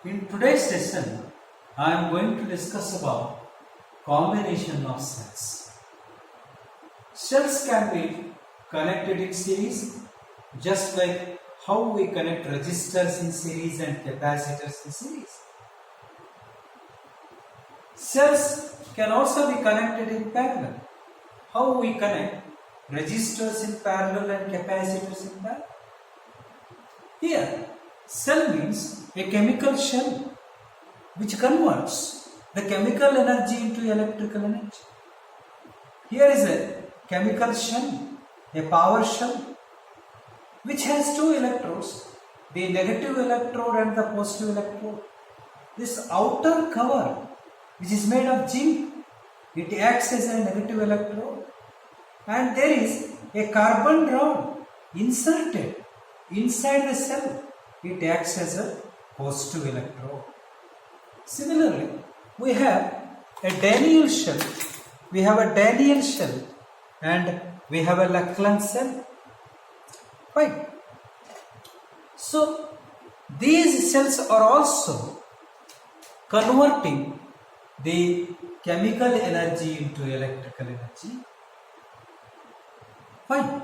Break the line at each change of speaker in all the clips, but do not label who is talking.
In today's session, I am going to discuss about combination of cells. Cells can be connected in series, just like how we connect resistors in series and capacitors in series. Cells can also be connected in parallel. How we connect resistors in parallel and capacitors in parallel? Here, cell means a chemical shell which converts the chemical energy into electrical energy. Here is a chemical shell, a power shell, which has two electrodes, the negative electrode and the positive electrode. This outer cover, which is made of zinc, it acts as a negative electrode, and there is a carbon rod inserted inside the cell. It acts as a positive electrode. Similarly, we have a Daniell shell. We have a Daniell shell and we have a Lackland cell. Right. So, these cells are also converting the chemical energy into electrical energy. Fine.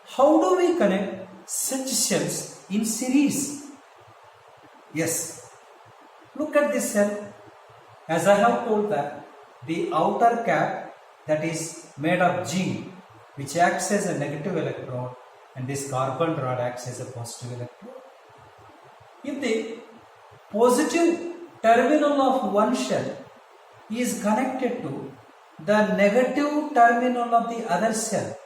How do we connect such cells in series? Yes. Look at this cell. As I have told that the outer cap that is made of zinc, which acts as a negative electrode, and this carbon rod acts as a positive electrode. If the positive terminal of one shell is connected to the negative terminal of the other cell,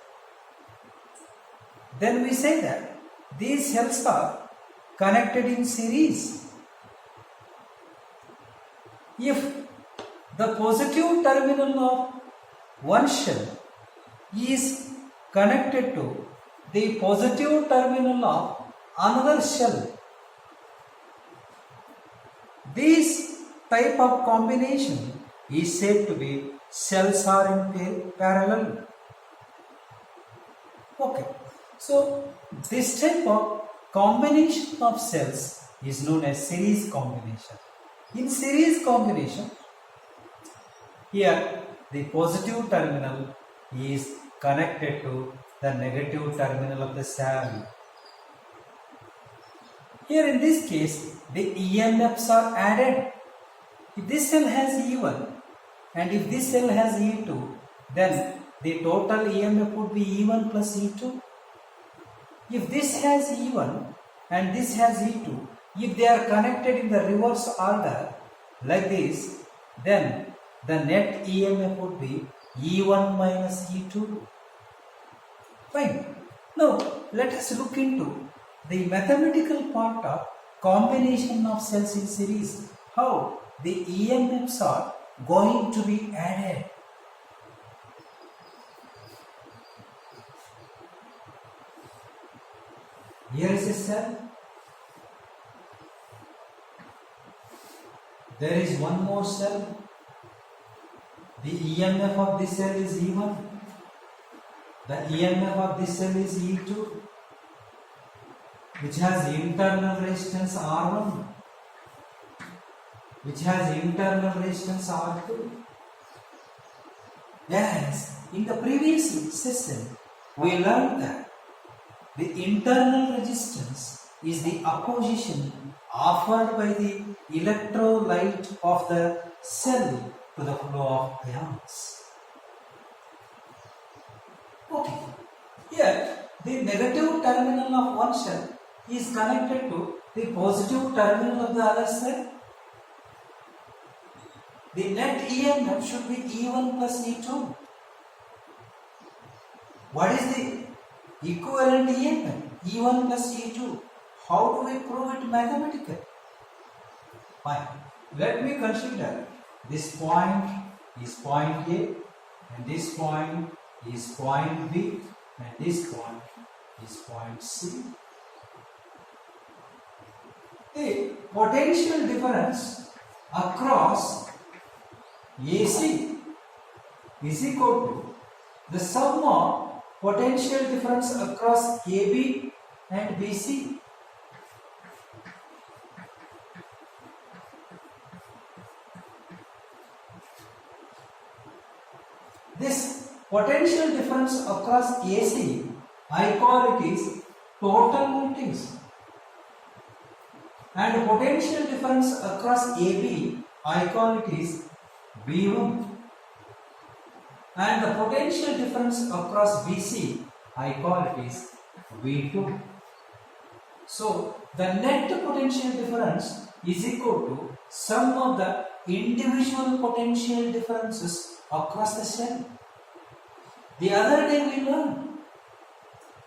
then we say that these cells are connected in series. If the positive terminal of one shell is connected to the positive terminal of another shell, this type of combination is said to be cells are in parallel. Okay, so this type of combination of cells is known as series combination. In series combination, here the positive terminal is connected to the negative terminal of the cell. Here in this case, the EMFs are added. If this cell has E1 and if this cell has E2, then the total EMF would be E1 plus E2. If this has E1 and this has E2, if they are connected in the reverse order like this, then the net EMF would be E1 minus E2. Fine. Now, let us look into the mathematical part of combination of cells in series. How the EMFs are going to be added. Here is a cell. There is one more cell. The EMF of this cell is E1. The EMF of this cell is E2, which has internal resistance R1, which has internal resistance R2. As in the previous session, we learned that the internal resistance is the opposition offered by the electrolyte of the cell to the flow of ions. Okay, here the negative terminal of one cell is connected to the positive terminal of the other cell. The net EMF should be E1 plus E2. What is the equivalent EMF? E1 plus E2. How do we prove it mathematically? Fine. Let me consider this point is point A and this point is point B and this point is point C. The potential difference across AC is equal to the sum of potential difference across AB and BC. potential difference across AC, I call it is total voltage. And potential difference across AB, I call it is V1. And the potential difference across BC, I call it is V2. So the net potential difference is equal to sum of the individual potential differences across the cell. The other day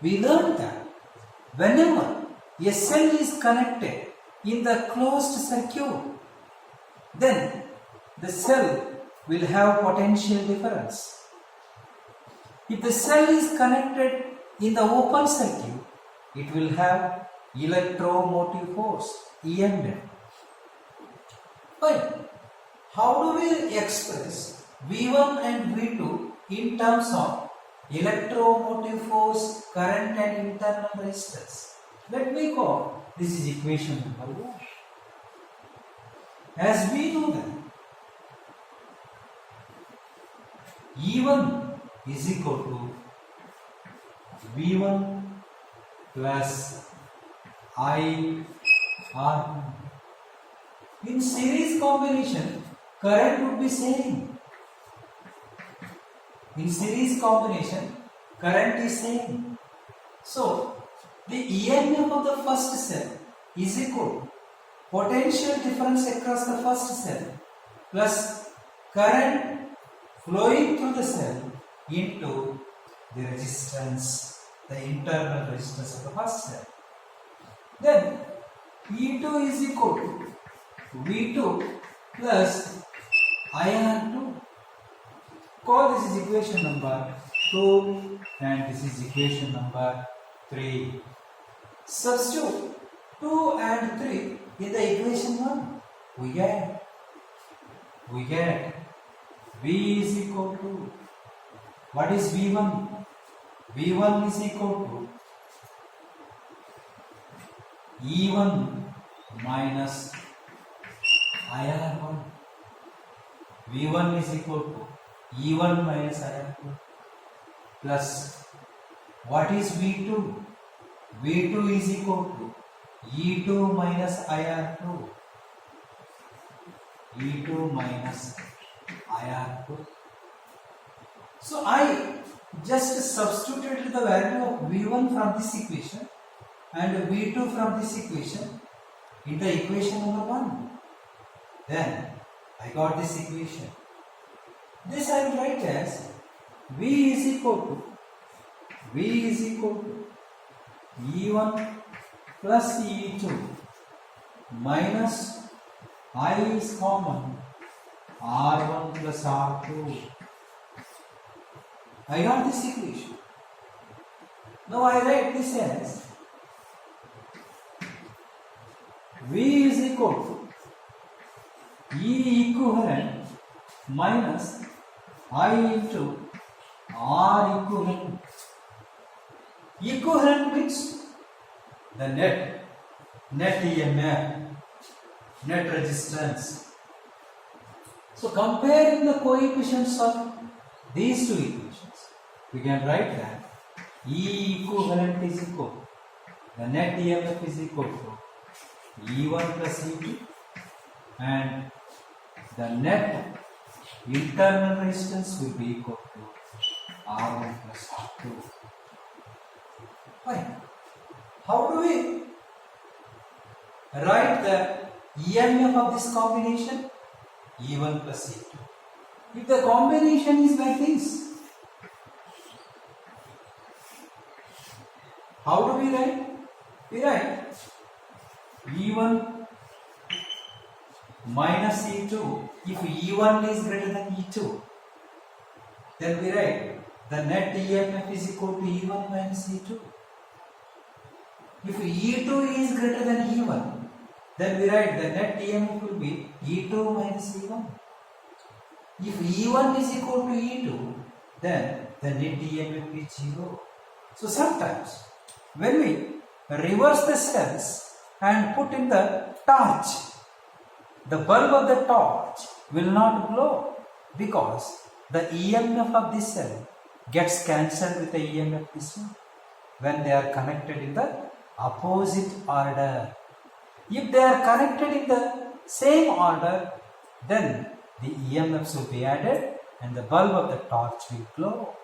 we learned that whenever a cell is connected in the closed circuit, then the cell will have potential difference. If the cell is connected in the open circuit, it will have electromotive force, EMF. But how do we express V1 and V2 in terms of electromotive force, current and internal resistance? Let me call this is equation number 1. As we know that E1 is equal to V1 plus I R. In series combination, current would be same. In series combination, current is same. So, the EMF of the first cell is equal to potential difference across the first cell plus current flowing through the cell into the resistance, the internal resistance of the first cell. Then E2 is equal to V2 plus IR2. Call this is equation number 2 and this is equation number 3. Substitute 2 and 3 in the equation 1. We get V is equal to, what is V1? V1 is equal to E1 minus IR1. V1 is equal to E1 minus IR2 plus what is V2? V2 is equal to E2 minus IR2. E2 minus IR2. So I just substituted the value of V1 from this equation and V2 from this equation in the equation number 1. Then I got this equation. This I will write as V is equal to E1 plus E2 minus I is common R1 plus R2. I got this equation. Now I write this as V is equal to E equivalent minus I into R equivalent. Equivalent means the net EMF, net resistance. So comparing the coefficients of these two equations, we can write that E equivalent is equal, the net EMF is equal to E1 plus E2 and the net internal resistance will be equal to R1 plus R2. Fine. How do we write the EMF of this combination? E1 plus E2. If the combination is like this, how do we write? We write E1 minus E2. If E1 is greater than E2, then we write the net EMF is equal to E1 minus E2. If E2 is greater than E1, then we write the net EMF will be E2 minus E1. If E1 is equal to E2, then the net EMF is 0. So sometimes when we reverse the cells and put in the torch, the bulb of the torch will not glow because the EMF of this cell gets cancelled with the EMF this one when they are connected in the opposite order. If they are connected in the same order, then the EMFs will be added and the bulb of the torch will glow.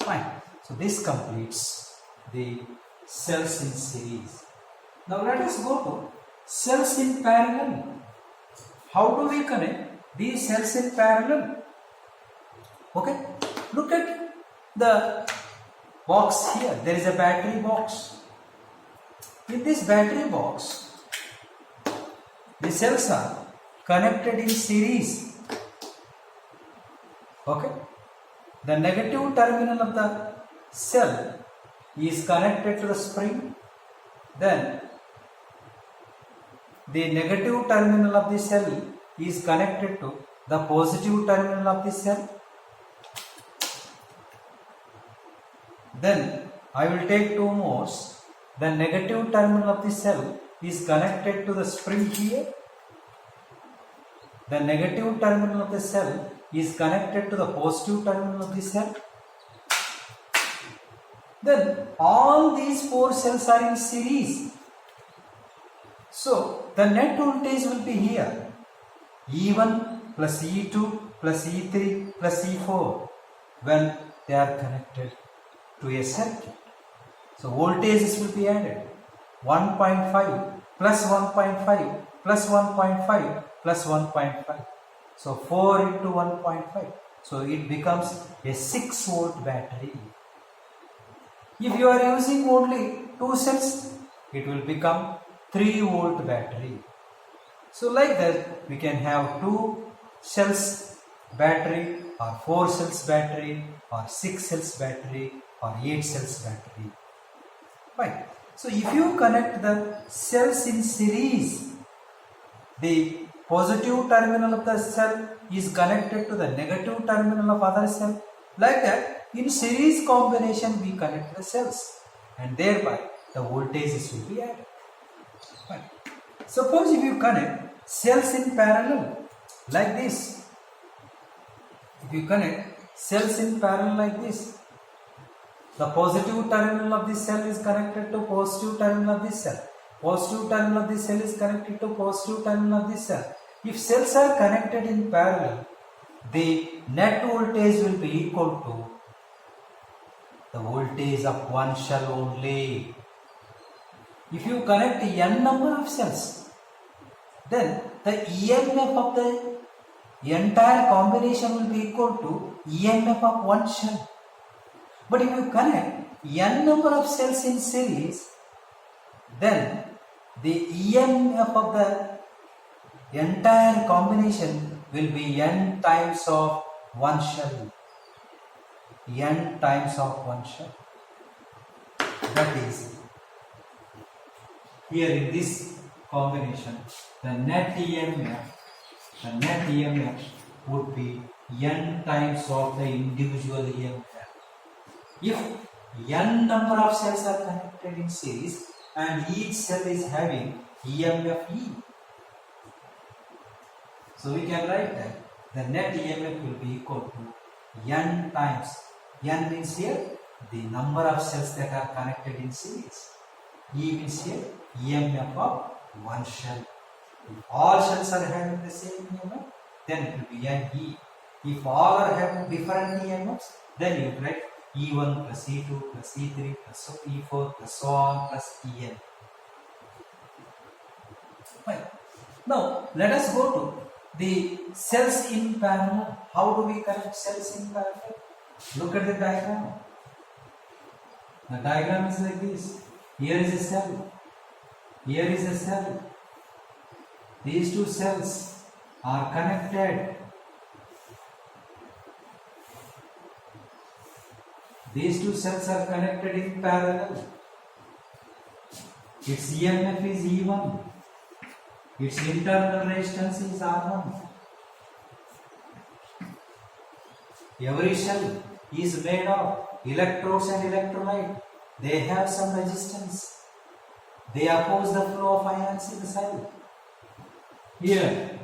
Fine. So this completes the cells in series. Now let us go to cells in parallel. How do we connect these cells in parallel? Okay. Look at the box here. There is a battery box. In this battery box, the cells are connected in series. Okay. The negative terminal of the cell is connected to the spring. Then the negative terminal of the cell is connected to the positive terminal of the cell. Then I will take two more. The negative terminal of the cell is connected to the spring here. The negative terminal of the cell is connected to the positive terminal of the cell. Then all these four cells are in series. So the net voltage will be here E1 plus E2 plus E3 plus E4 when they are connected to a circuit. So voltages will be added 1.5 plus 1.5 plus 1.5 plus 1.5. So 4 into 1.5. So it becomes a 6 volt battery. If you are using only 2 cells, it will become 3 volt battery. So like that we can have 2 cells battery or 4 cells battery or 6 cells battery or 8 cells battery. Right. So if you connect the cells in series, the positive terminal of the cell is connected to the negative terminal of other cell. Like that, in series combination we connect the cells and thereby the voltages will be added. Right. Suppose if you connect cells in parallel like this, if you connect cells in parallel like this, the positive terminal of this cell is connected to positive terminal of this cell. Positive terminal of this cell is connected to positive terminal of this cell. If cells are connected in parallel, the net voltage will be equal to the voltage of one cell only. If you connect n number of cells, then the EMF of the entire combination will be equal to EMF of one cell. But if you connect n number of cells in series, then the EMF of the entire combination will be n times of one shell. N times of one shell. That is, here in this combination, the net EMF would be n times of the individual EMF. If n number of cells are connected in series and each cell is having EMF E, so we can write that the net EMF will be equal to n times, n means here the number of cells that are connected in series, E means here EMF of one shell. If all shells are having the same EMF, then it will be NE. If all are having different EMFs, then you write E1 plus E2 plus E3 plus E4 plus so on plus En. Right. Now let us go to the cells in parallel. How do we connect cells in parallel? Look at the diagram. The diagram is like this. Here is a cell. Here is a cell. These two cells are connected. These two cells are connected in parallel. Its EMF is E1. Its internal resistance is R1. Every cell is made of electrodes and electrolyte. They have some resistance. They oppose the flow of ions in the cell. Here,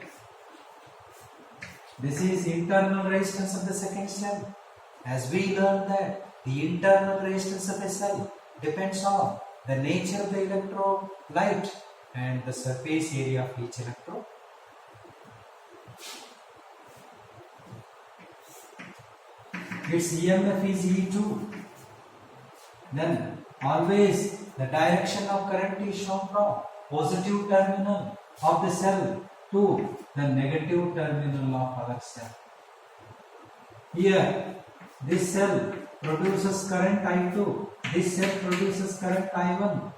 this is internal resistance of the second cell. As we learned that the internal resistance of a cell depends on the nature of the electrolyte and the surface area of each electrode. Its EMF is E2. Then always the direction of current is shown from positive terminal of the cell to the negative terminal of other cell. Here this cell produces current I2, this cell produces current I1.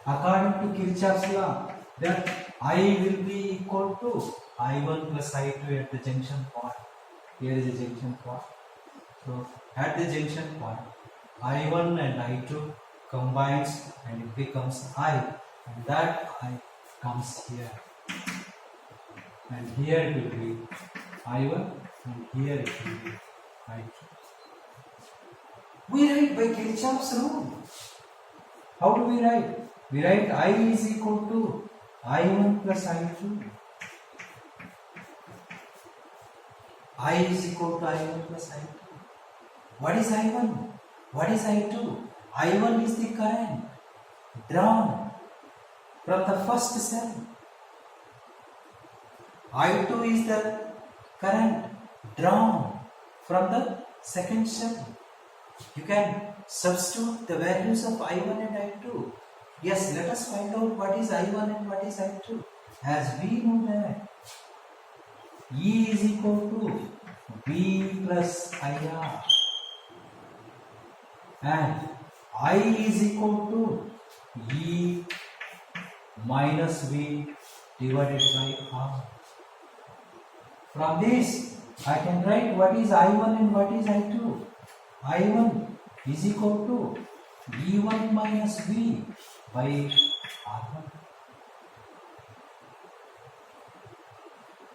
According to Kirchhoff's law, that I will be equal to I1 plus I2 at the junction point. Here is the junction point. So at the junction point, I1 and I2 combines and it becomes I, and that I comes here. And here it will be I1 and here it will be I2. We write by Kirchhoff's rule. How do we write? We write I is equal to I1 plus I2. I is equal to I1 plus I2. What is I1? What is I2? I1 is the current drawn from the first cell. I2 is the current drawn from the second cell. You can substitute the values of I1 and I2. Yes, let us find out what is I1 and what is I2. As we know that E is equal to V plus IR and I is equal to E minus V divided by R. From this, I can write what is I1 and what is I2. I1 is equal to E1 minus V by R1.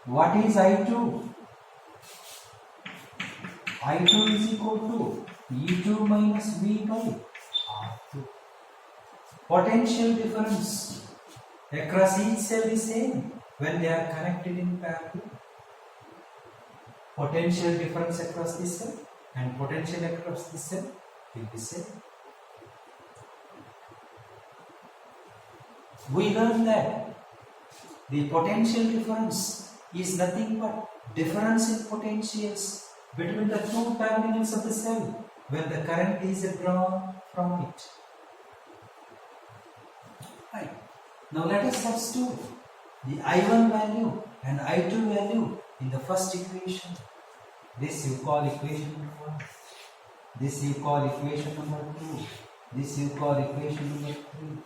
What is I2? I2 is equal to E2 minus V by R2. Potential difference across each cell is same when they are connected in parallel. Potential difference across this cell and potential across this cell will be same. We learn that the potential difference is nothing but difference in potentials between the two terminals of the cell when the current is drawn from it. Right. Now let us substitute the I1 value and I2 value in the first equation. This you call equation number 1. This you call equation number 2. This you call equation number 3.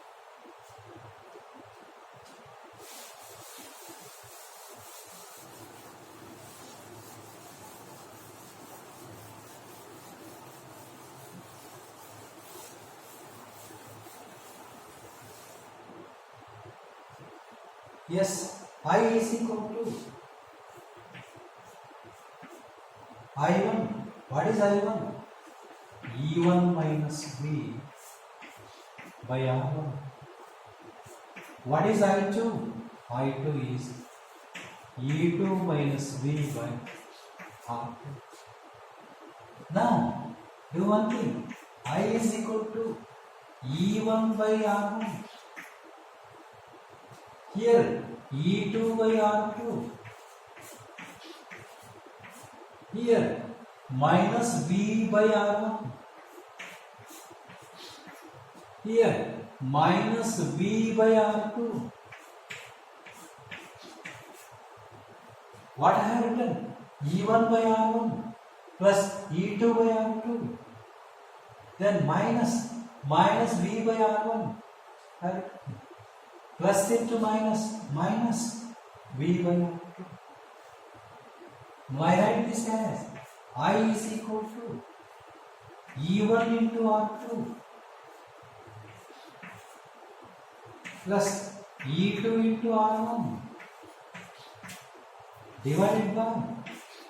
Yes, I is equal to I1. What is I1? E1 minus V by R1. What is I2? I2 is E2 minus V by R2. Now, do one thing. I is equal to E1 by R1. Here, E2 by R2. Here, minus V by R1. Here, minus V by R2. What I have written? E1 by R1 plus E2 by R2. Then minus V by R1. Plus into minus V by R2. Now I write this as I is equal to E1 into R2 plus E2 into R1 divided by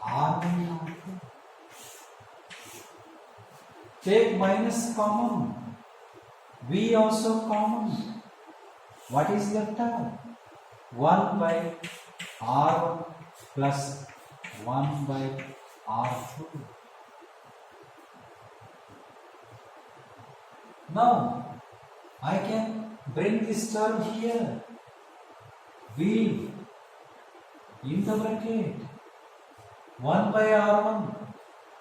R1 and R2. Take minus common, V also common. What is left out? 1 by R1 plus 1 by R2. Now I can bring this term here. V into bracket 1 by R1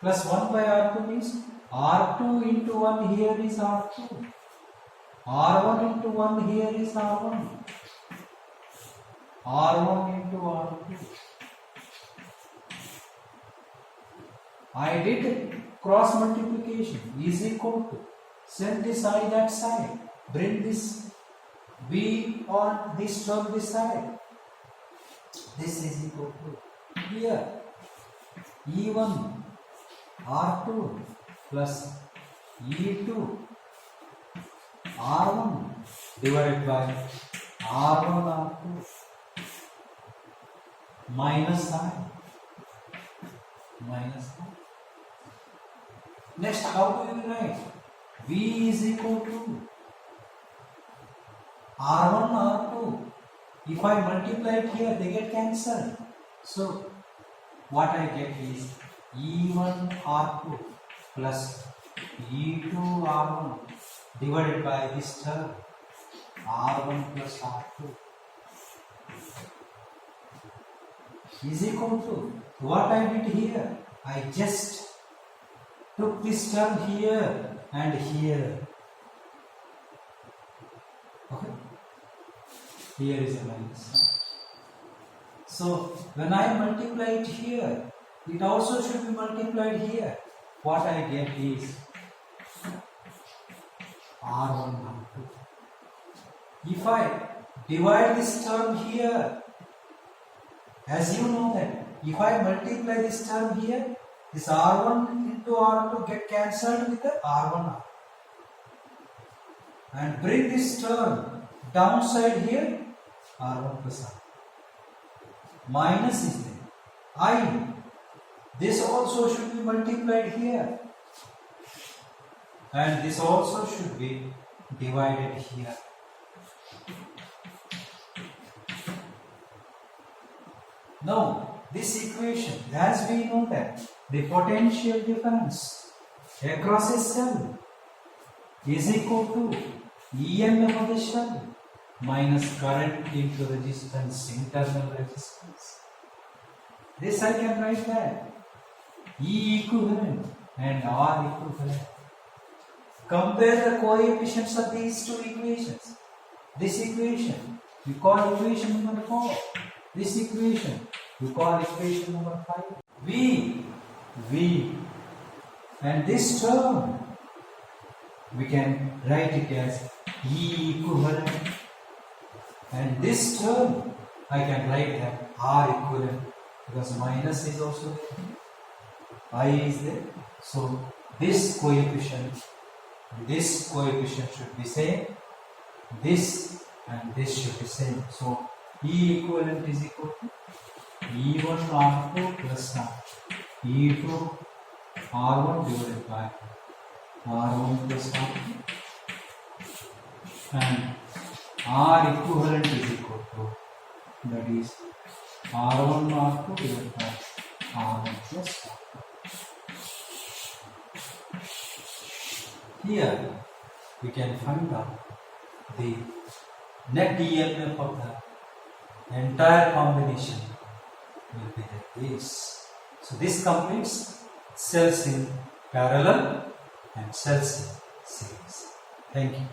plus 1 by R2 means R2 into 1 here is R2. R1 into 1 here is R1. R1 into R2. I did cross multiplication is equal to send this I that side, bring this V on this term this side. This is equal to here E1 R2 plus E2 R1 divided by R1 R2 minus I. Next, how do you write? V is equal to R1 R2. If I multiply it here, they get cancelled. So what I get is E1 R2 plus E2 R1 divided by this term R1 plus R2 is equal to what I did here. I just took this term here and here. Okay. Here is a minus. So when I multiply it here, it also should be multiplied here. What I get is R1 R2. If I divide this term here, as you know that if I multiply this term here, this R1 into R2 get cancelled with the R1 and bring this term downside here, R1 plus R. Minus is there. I. This also should be multiplied here. And this also should be divided here. Now, this equation, as we know that the potential difference across a cell is equal to EMF of the shell minus current into resistance, internal resistance. This I can write that E equivalent and R equivalent. Compare the coefficients of these two equations. This equation we call equation number 4. This equation we call equation number 5. V and this term we can write it as E equivalent, and this term I can write that R equivalent because minus is also there, I is there. So this coefficient should be same, this and this should be same. So E equivalent is equal to E1 R2 plus E2 R1 divided by R1 plus R2, and R equivalent is equal to, that is R1 R2 divided by R1 plus R2. Here we can find out the net EMF of the entire combination will be like this. So this completes cells in parallel and cells in series. Thank you.